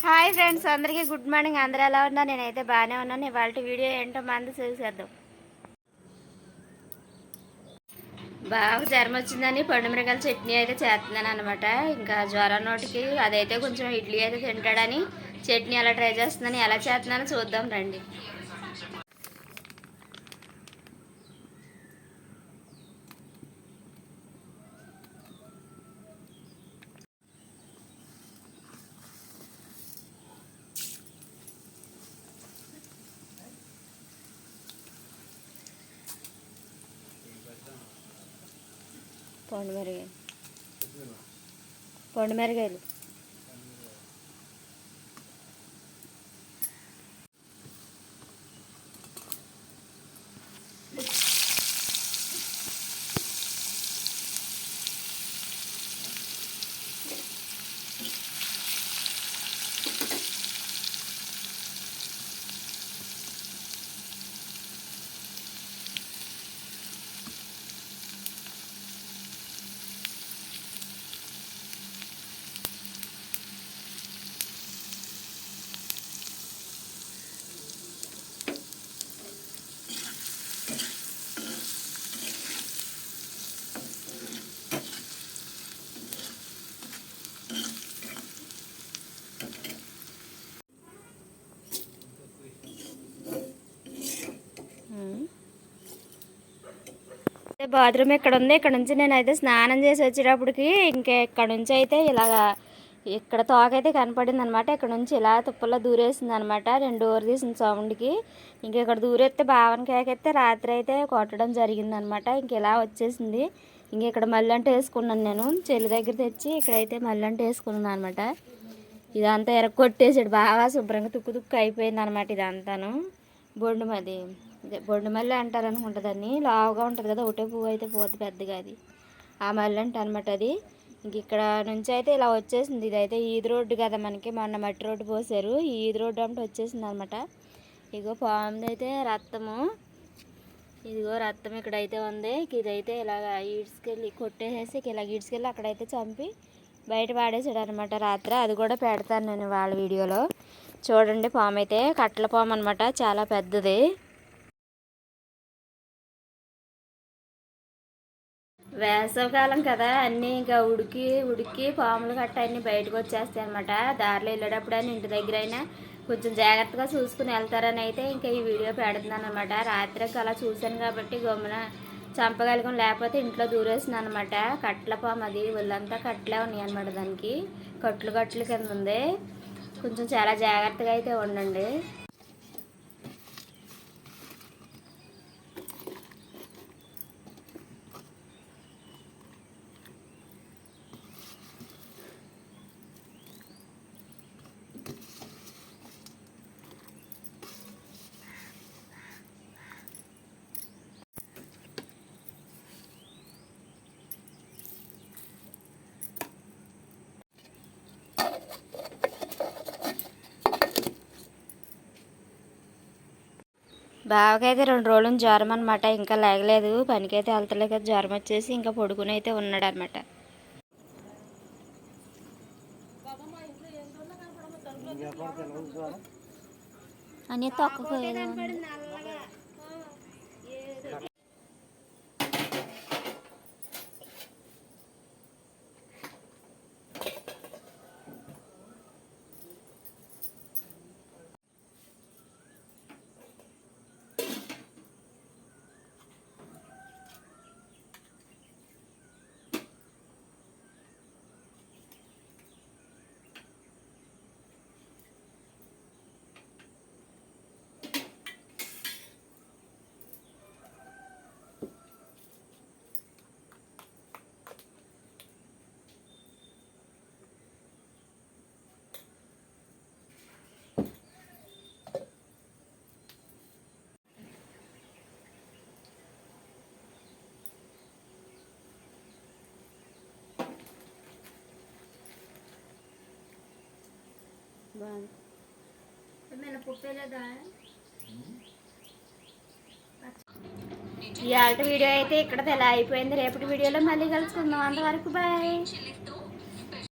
Hi friends, అందరికీ good morning. అందరూ ఎలా ఉన్నారు? నేనైతే బాగానే ఉన్నాను. ఇవాళ వీడియో ఏంటో మంది చూసేద్దాం. బాగా జ్వరం వచ్చిందని పండుమిరకాయల చట్నీ అయితే చేస్తున్నాను అనమాట. ఇంకా జ్వరం నోటికి అదైతే కొంచెం ఇడ్లీ అయితే తింటాడని చట్నీ అలా ట్రై చేస్తున్నాను. ఎలా చేస్తున్నానో చూద్దాం రండి. పండుమిరకాయలు బాత్రూమ్ ఇక్కడ ఉంది. ఇక్కడ నుంచి నేనైతే స్నానం చేసి వచ్చేటప్పటికి ఇంకా ఇక్కడ నుంచి అయితే ఇలాగా ఇక్కడ తోకైతే కనపడింది అనమాట. ఇక్కడ నుంచి ఇలా తుప్పల్లో దూరేసింది అనమాట. 2 డోర్ తీసిన సౌండ్కి ఇంక ఇక్కడ దూరేస్తే భావన కేకైతే రాత్రి అయితే కొట్టడం జరిగింది అనమాట. ఇంక ఇలా వచ్చేసింది. ఇంక ఇక్కడ మళ్ళంట వేసుకున్నాను నేను చెల్లి దగ్గర తెచ్చి ఇక్కడైతే మళ్ళంట వేసుకున్నాను అనమాట. ఇదంతా ఎరగొట్టేసాడు బాగా శుభ్రంగా తుక్కు అయిపోయింది అనమాట. ఇదంతాను బొండు మల్లె అంటారు అనుకుంటా. దాన్ని లావుగా ఉంటుంది కదా, ఒకటే పువ్వు అయితే పోతుంది పెద్దగా. అది ఆ మల్లె అంట అనమాట. అది ఇంక ఇక్కడ నుంచి అయితే ఇలా వచ్చేసింది. ఇదైతే ఈది రోడ్డు కదా, మనకి మొన్న మట్టి రోడ్డు పోసారు. ఈది రోడ్డు అంటే వచ్చేసింది అనమాట. ఇగో పాముది అయితే రక్తము, ఇదిగో రక్తం ఇక్కడైతే ఉంది. ఇదైతే ఇలాగ ఈడ్చుకెళ్ళి కొట్టేసేసి ఇలా ఈడ్చుకెళ్ళి అక్కడైతే చంపి బయట పాడేసాడు అనమాట రాత్రి. అది కూడా పెడతాను నేను వాళ్ళ వీడియోలో చూడండి. పాము అయితే కట్టల పాము అనమాట, చాలా పెద్దది. వేసవకాలం కదా, అన్నీ ఇంకా ఉడికి పాములు గట్ట అన్నీ బయటకు వచ్చేస్తాయి అనమాట. దారిలో వెళ్ళేటప్పుడు అయినా ఇంటి దగ్గర అయినా కొంచెం జాగ్రత్తగా చూసుకుని వెళ్తారని అయితే ఇంకా ఈ వీడియో పెడుతున్నాను అనమాట. రాత్రికి అలా చూశాను కాబట్టి గమ్మున చంపగలిగాం, లేకపోతే ఇంట్లో దూరేసింది అనమాట. కట్ల పాము అది, ఒళ్ళంతా కట్లే ఉన్నాయి అనమాట. దానికి కట్లు కింద ఉంది. కొంచెం చాలా జాగ్రత్తగా అయితే ఉండండి. బావకైతే 2 రోజుల నుంచి జ్వరం అనమాట. ఇంకా లేగలేదు, పనికైతే వెళ్తలేక జ్వరం వచ్చేసి ఇంకా పడుకుని అయితే ఉన్నాడు అనమాట. అని తొక్కకు ఇవాళ వీడియో అయితే ఇక్కడ ఎలా అయిపోయింది. రేపటి వీడియోలో మళ్ళీ కలుసుకుందాం. అంతవరకు బాయ్.